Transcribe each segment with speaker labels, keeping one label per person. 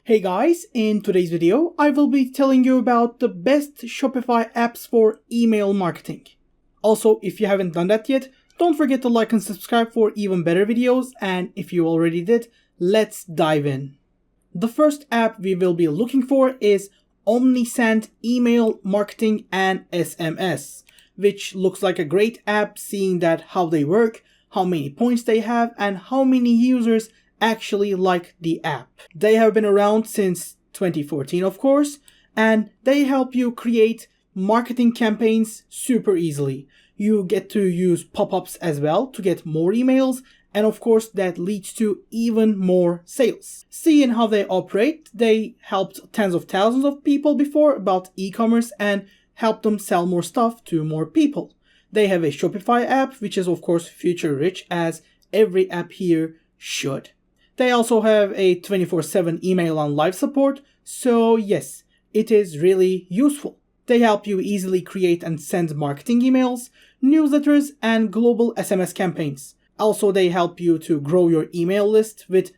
Speaker 1: Hey guys, in today's video, I will be telling you about the best Shopify apps for email marketing. Also, if you haven't done that yet, don't forget to like and subscribe for even better videos, and if you already did, let's dive in. The first app we will be looking for is OmniSend Email Marketing and SMS, which looks like a great app seeing that how they work, how many points they have, and how many users actually like the app. They have been around since 2014, of course, and they help you create marketing campaigns super easily. You get to use pop-ups as well to get more emails, and of course that leads to even more sales. Seeing how they operate, they helped tens of thousands of people before about e-commerce and helped them sell more stuff to more people. They have a Shopify app, which is of course feature rich as every app here should. They also have a 24/7 email and live support, so yes, it is really useful. They help you easily create and send marketing emails, newsletters, and global SMS campaigns. Also, they help you to grow your email list with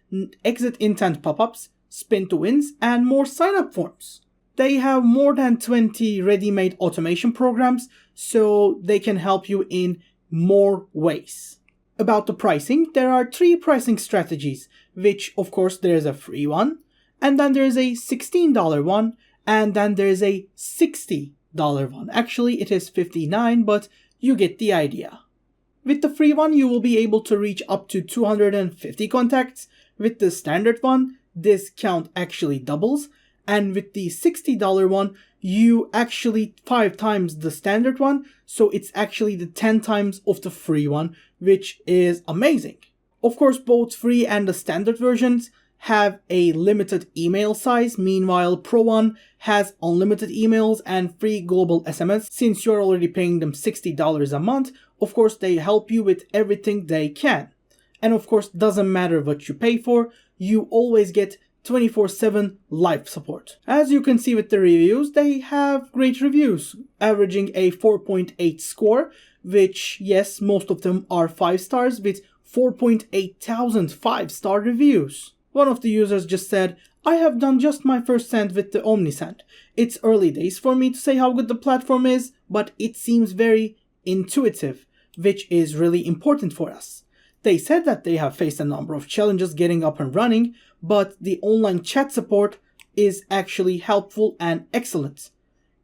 Speaker 1: exit intent pop-ups, spin to wins, and more sign-up forms. They have more than 20 ready-made automation programs, so they can help you in more ways. About the pricing, there are 3 pricing strategies, which of course there is a free one, and then there is a $16 one, and then there is a $60 one. Actually, it is $59, but you get the idea. With the free one, you will be able to reach up to 250 contacts. With the standard one, this count actually doubles, and with the $60 one, you actually 5 times the standard one, so it's actually the 10 times of the free one, which is amazing. Of course, both free and the standard versions have a limited email size, meanwhile Pro one has unlimited emails and free global SMS. Since you're already paying them $60 a month, of course they help you with everything they can. And of course, doesn't matter what you pay for, you always get 24/7 live support. As you can see with the reviews, they have great reviews, averaging a 4.8 score, which yes, most of them are 5 stars with 4.8 thousand 5-star reviews. One of the users just said, "I have done just my first send with the OmniSend. It's early days for me to say how good the platform is, but it seems very intuitive, which is really important for us." They said that they have faced a number of challenges getting up and running, but the online chat support is actually helpful and excellent.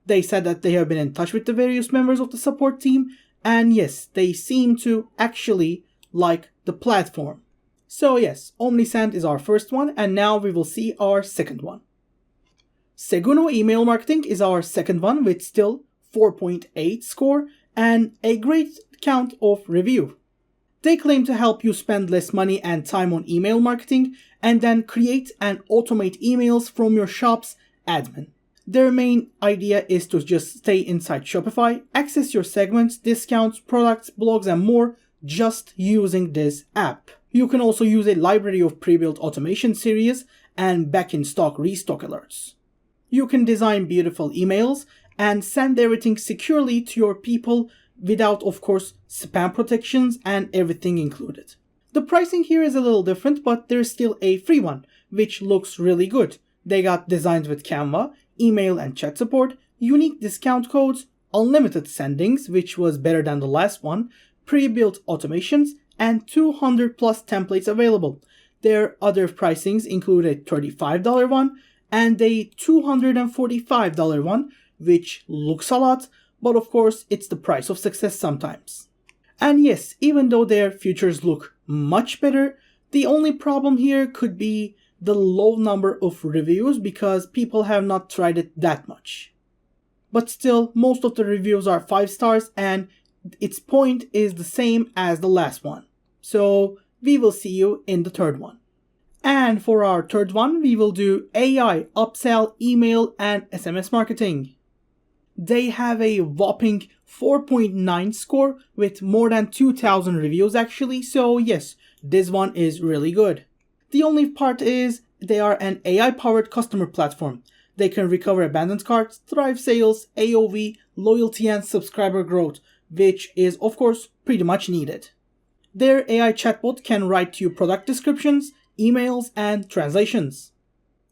Speaker 1: They said that they have been in touch with the various members of the support team, and yes, they seem to actually like the platform. So yes, OmniSend is our first one, and now we will see our second one. Seguno Email Marketing is our second one with still 4.8 score and a great count of review. They claim to help you spend less money and time on email marketing and then create and automate emails from your shop's admin. Their main idea is to just stay inside Shopify, access your segments, discounts, products, blogs, and more just using this app. You can also use a library of pre-built automation series and back-in-stock restock alerts. You can design beautiful emails and send everything securely to your people without, of course, spam protections and everything included. The pricing here is a little different, but there's still a free one, which looks really good. They got designs with Canva, email and chat support, unique discount codes, unlimited sendings, which was better than the last one, pre-built automations, and 200 plus templates available. Their other pricings include a $35 one and a $245 one, which looks a lot, but of course it's the price of success sometimes. And yes, even though their features look much better, the only problem here could be the low number of reviews because people have not tried it that much. But still, most of the reviews are 5 stars and its point is the same as the last one. So we will see you in the third one. And for our third one, we will do AI, upsell, email, and SMS marketing. They have a whopping 4.9 score with more than 2,000 reviews actually, so yes, this one is really good. The only part is they are an AI-powered customer platform. They can recover abandoned carts, drive sales, AOV, loyalty, and subscriber growth, which is of course pretty much needed. Their AI chatbot can write you product descriptions, emails, and translations.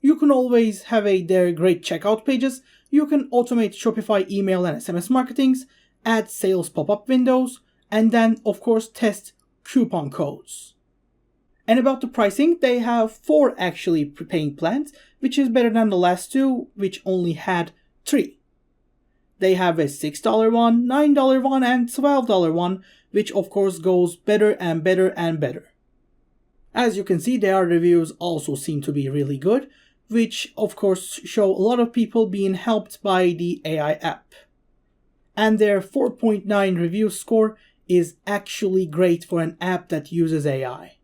Speaker 1: You can always have their great checkout pages. You can automate Shopify email and SMS marketings, add sales pop-up windows, and then, of course, test coupon codes. And about the pricing, they have 4 actually paying plans, which is better than the last 2, which only had 3. They have a $6 one, $9 one, and $12 one, which of course goes better and better and better. As you can see, their reviews also seem to be really good, which of course show a lot of people being helped by the AI app. And their 4.9 review score is actually great for an app that uses AI.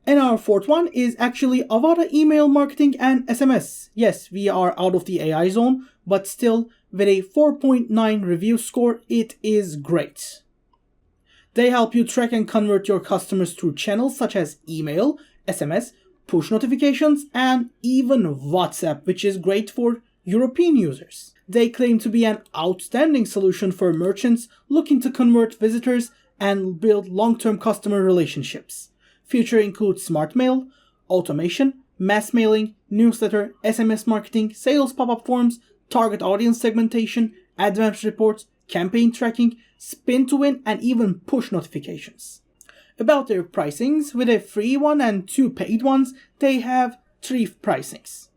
Speaker 1: And our 4th one is actually Avada email marketing and SMS. Yes, we are out of the AI zone, but still, with a 4.9 review score, it is great. They help you track and convert your customers through channels such as email, SMS, push notifications, and even WhatsApp, which is great for European users. They claim to be an outstanding solution for merchants looking to convert visitors and build long-term customer relationships. Features include smart mail, automation, mass mailing, newsletter, SMS marketing, sales pop-up forms, target audience segmentation, advanced reports, campaign tracking, spin to win, and even push notifications. About their pricings, with a free one and 2 paid ones, they have 3 pricings.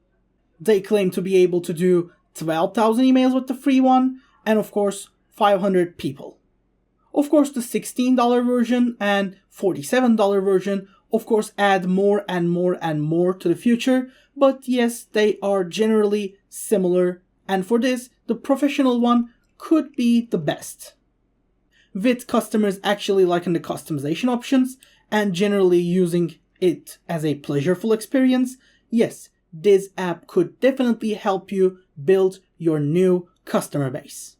Speaker 1: They claim to be able to do 12,000 emails with the free one, and of course 500 people. Of course, the $16 version and $47 version of course add more and more and more to the future, but yes, they are generally similar, and for this, the professional one could be the best. With customers actually liking the customization options and generally using it as a pleasurable experience, yes, this app could definitely help you build your new customer base.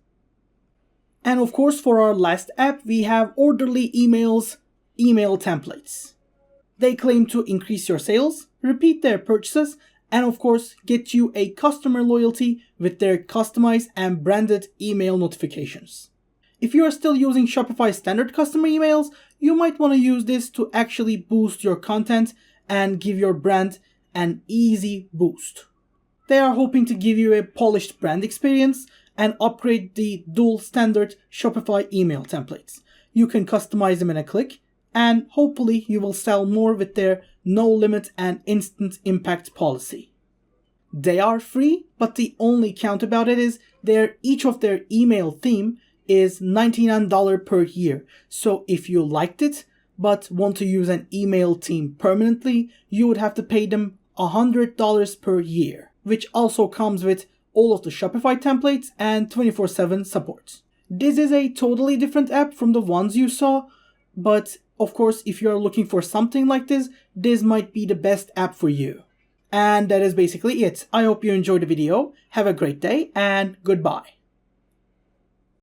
Speaker 1: And of course, for our last app, we have Orderly Email's email templates. They claim to increase your sales, repeat their purchases, and of course, get you a customer loyalty with their customized and branded email notifications. If you are still using Shopify standard customer emails, you might want to use this to actually boost your content and give your brand an easy boost. They are hoping to give you a polished brand experience and upgrade the dual standard Shopify email templates. You can customize them in a click, and hopefully you will sell more with their no limit and instant impact policy. They are free, but the only count about it is each of their email theme is $99 per year. So if you liked it, but want to use an email theme permanently, you would have to pay them $100 per year, which also comes with all of the Shopify templates and 24/7 support. This is a totally different app from the ones you saw, but of course, if you're looking for something like this might be the best app for you. And that is basically it. I hope you enjoyed the video. Have a great day and goodbye.